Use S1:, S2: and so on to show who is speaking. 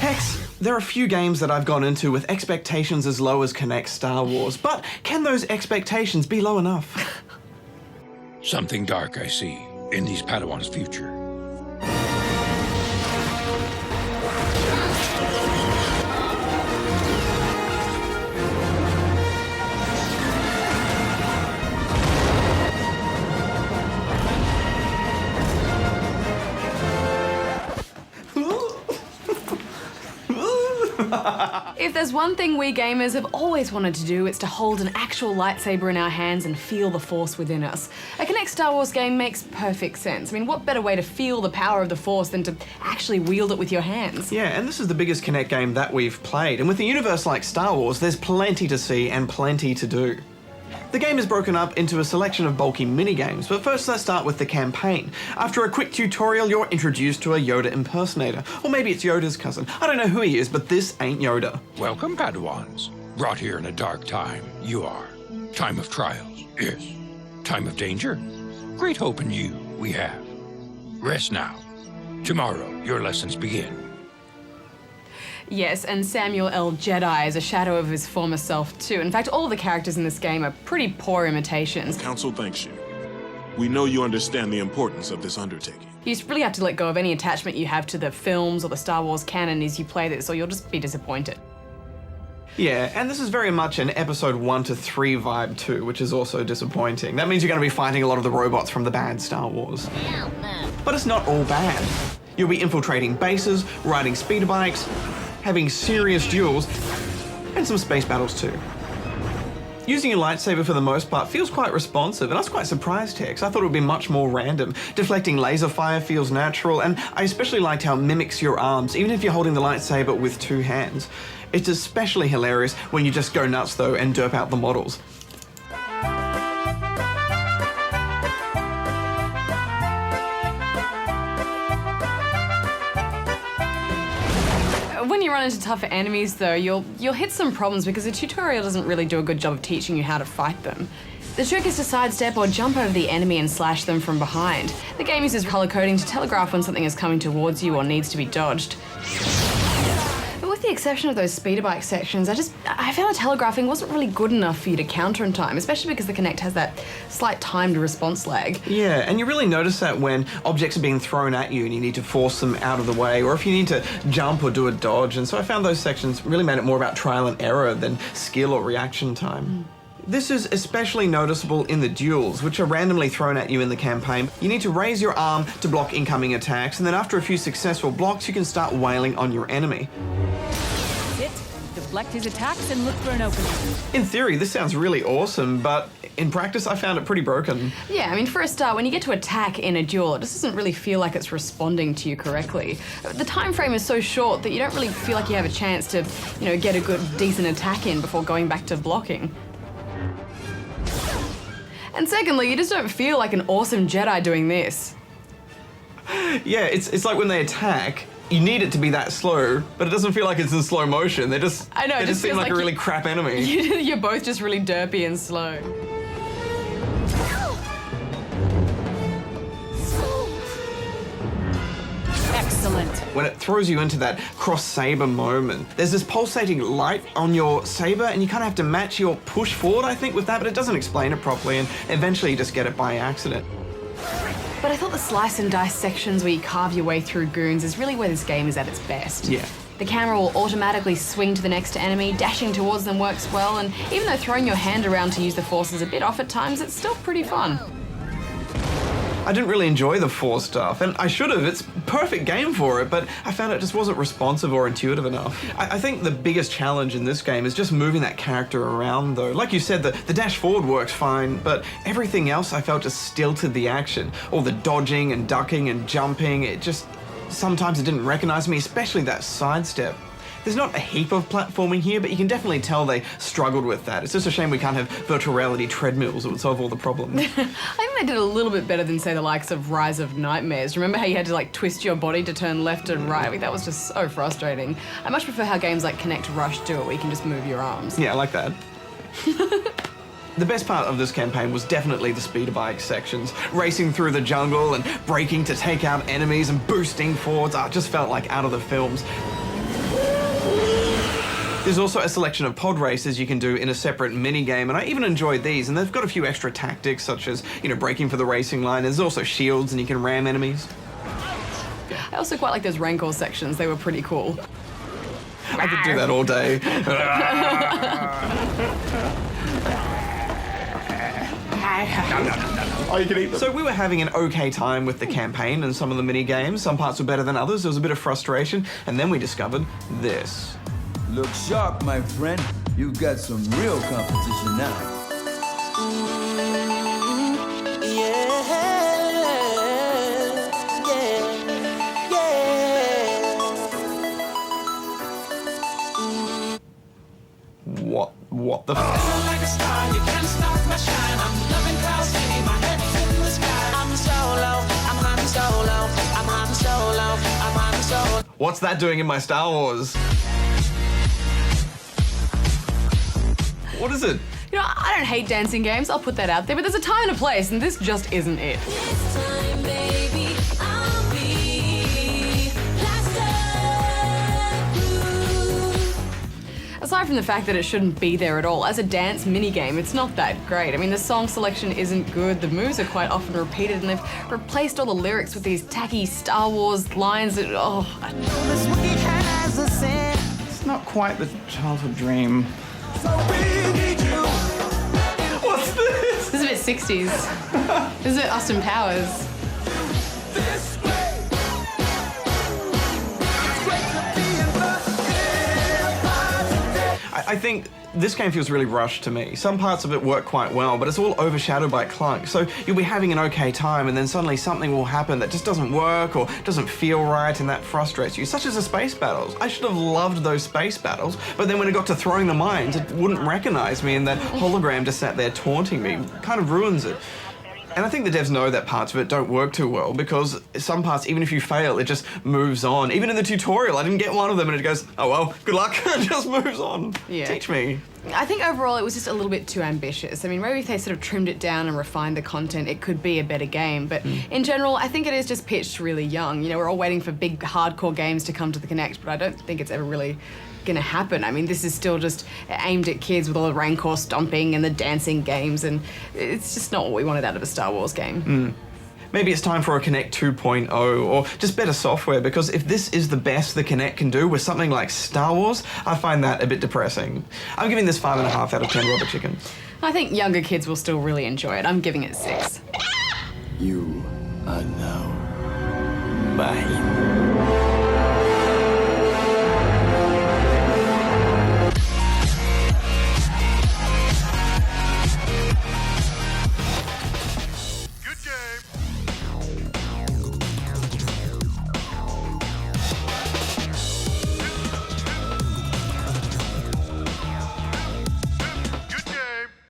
S1: Hex, there are few games that I've gone into with expectations as low as Kinect Star Wars, but can those expectations be low enough?
S2: Something dark I see in these Padawans' future.
S3: If there's one thing we gamers have always wanted to do, it's to hold an actual lightsaber in our hands and feel the Force within us. A Kinect Star Wars game makes perfect sense. I mean, what better way to feel the power of the Force than to actually wield it with your hands?
S1: Yeah, and this is the biggest Kinect game that we've played, and with a universe like Star Wars, there's plenty to see and plenty to do. The game is broken up into a selection of bulky mini-games, but first let's start with the campaign. After a quick tutorial, you're introduced to a Yoda impersonator. Or maybe it's Yoda's cousin. I don't know who he is, but this ain't Yoda.
S2: Welcome, Padawans. Brought here in a dark time, you are. Time of trials, yes. Time of danger? Great hope in you, we have. Rest now. Tomorrow, your lessons begin.
S3: Yes, and Samuel L. Jedi is a shadow of his former self too. In fact, all of the characters in this game are pretty poor imitations.
S4: Council thanks you. We know you understand the importance of this undertaking.
S3: You just really have to let go of any attachment you have to the films or the Star Wars canon as you play this, or you'll just be disappointed.
S1: Yeah, and this is very much an episode 1 to 3 vibe too, which is also disappointing. That means you're going to be fighting a lot of the robots from the bad Star Wars. But it's not all bad. You'll be infiltrating bases, riding speeder bikes, having serious duels, and some space battles too. Using your lightsaber for the most part feels quite responsive, and I was quite surprised, Hex. I thought it would be much more random. Deflecting laser fire feels natural, and I especially liked how it mimics your arms, even if you're holding the lightsaber with 2 hands. It's especially hilarious when you just go nuts though and derp out the models.
S3: When you run into tougher enemies though, you'll hit some problems because the tutorial doesn't really do a good job of teaching you how to fight them. The trick is to sidestep or jump over the enemy and slash them from behind. The game uses color coding to telegraph when something is coming towards you or needs to be dodged. But with the exception of those speeder bike sections, I found the telegraphing wasn't really good enough for you to counter in time, especially because the Kinect has that slight timed response lag.
S1: Yeah, and you really notice that when objects are being thrown at you and you need to force them out of the way, or if you need to jump or do a dodge, and so I found those sections really made it more about trial and error than skill or reaction time. This is especially noticeable in the duels, which are randomly thrown at you in the campaign. You need to raise your arm to block incoming attacks, and then after a few successful blocks, you can start wailing on your enemy.
S5: Sit, deflect his attacks, and look for an opening.
S1: In theory, this sounds really awesome, but in practice, I found it pretty broken.
S3: Yeah, I mean, for a start, when you get to attack in a duel, it just doesn't really feel like it's responding to you correctly. The time frame is so short that you don't really feel like you have a chance to, get a good, decent attack in before going back to blocking. And secondly, you just don't feel like an awesome Jedi doing this.
S1: Yeah, it's like when they attack, you need it to be that slow, but it doesn't feel like it's in slow motion. They just seem like a really crap enemy.
S3: You're both just really derpy and slow.
S5: Excellent.
S1: When it throws you into that cross-saber moment, there's this pulsating light on your saber, and you kind of have to match your push forward, I think, with that, but it doesn't explain it properly, and eventually you just get it by accident.
S3: But I thought the slice and dice sections where you carve your way through goons is really where this game is at its best.
S1: Yeah.
S3: The camera will automatically swing to the next enemy, dashing towards them works well, and even though throwing your hand around to use the Force is a bit off at times, it's still pretty fun.
S1: I didn't really enjoy the Force stuff, and I should have. It's a perfect game for it, but I found it just wasn't responsive or intuitive enough. I think the biggest challenge in this game is just moving that character around, though. Like you said, the dash forward works fine, but everything else I felt just stilted the action. All the dodging and ducking and jumping, sometimes it didn't recognize me, especially that sidestep. There's not a heap of platforming here, but you can definitely tell they struggled with that. It's just a shame we can't have virtual reality treadmills that would solve all the problems.
S3: I think they did a little bit better than, say, the likes of Rise of Nightmares. Remember how you had to, twist your body to turn left and right? I mean, that was just so frustrating. I much prefer how games like Kinect Rush do it, where you can just move your arms.
S1: Yeah, I like that. The best part of this campaign was definitely the speeder bike sections. Racing through the jungle and braking to take out enemies and boosting forwards. It just felt like out of the films. There's also a selection of pod races you can do in a separate mini-game, and I even enjoyed these, and they've got a few extra tactics, such as, braking for the racing line. There's also shields, and you can ram enemies.
S3: I also quite like those Rancor sections. They were pretty cool.
S1: I could do that all day. Oh, you can eat them. So we were having an okay time with the campaign and some of the mini-games. Some parts were better than others. There was a bit of frustration, and then we discovered this.
S6: Look sharp, my friend. You've got some real competition now.
S1: What the f?
S7: Like a star, you can't stop my shine. I'm loving clouds, hanging my head in the sky. I'm solo, I'm hunting solo, I'm hunting solo, I'm hunting solo.
S1: What's that doing in my Star Wars? What is it?
S3: I don't hate dancing games, I'll put that out there, but there's a time and a place, and this just isn't it.
S7: This time, baby, I'll be plastered blue.
S3: Aside from the fact that it shouldn't be there at all, as a dance minigame, it's not that great. I mean, the song selection isn't good, the moves are quite often repeated, and they've replaced all the lyrics with these tacky Star Wars lines that,
S7: This way has a scent.
S8: It's not quite the childhood dream.
S7: So we need you.
S1: What's this?
S3: This is a bit 60s. This is a bit Austin Powers.
S7: This way. It's great to be in the air.
S1: I think this game feels really rushed to me. Some parts of it work quite well, but it's all overshadowed by Clunk. So you'll be having an okay time, and then suddenly something will happen that just doesn't work or doesn't feel right, and that frustrates you, such as the space battles. I should have loved those space battles, but then when it got to throwing the mines, it wouldn't recognize me, and that hologram just sat there taunting me. Kind of ruins it. And I think the devs know that parts of it don't work too well, because some parts, even if you fail, it just moves on. Even in the tutorial, I didn't get one of them, and it goes, oh well, good luck, it just moves on.
S3: Yeah.
S1: Teach me.
S3: I think overall it was just a little bit too ambitious. I mean, maybe if they sort of trimmed it down and refined the content, it could be a better game. But in general, I think it is just pitched really young. We're all waiting for big hardcore games to come to the Kinect, but I don't think it's ever really gonna happen. I mean, this is still just aimed at kids with all the Rancor stomping and the dancing games, and it's just not what we wanted out of a Star Wars game.
S1: Maybe it's time for a Kinect 2.0 or just better software, because if this is the best the Kinect can do with something like Star Wars, I find that a bit depressing. I'm giving this 5.5 out of 10 rubber chickens.
S3: I think younger kids will still really enjoy it. I'm giving it 6.
S6: You are now mine.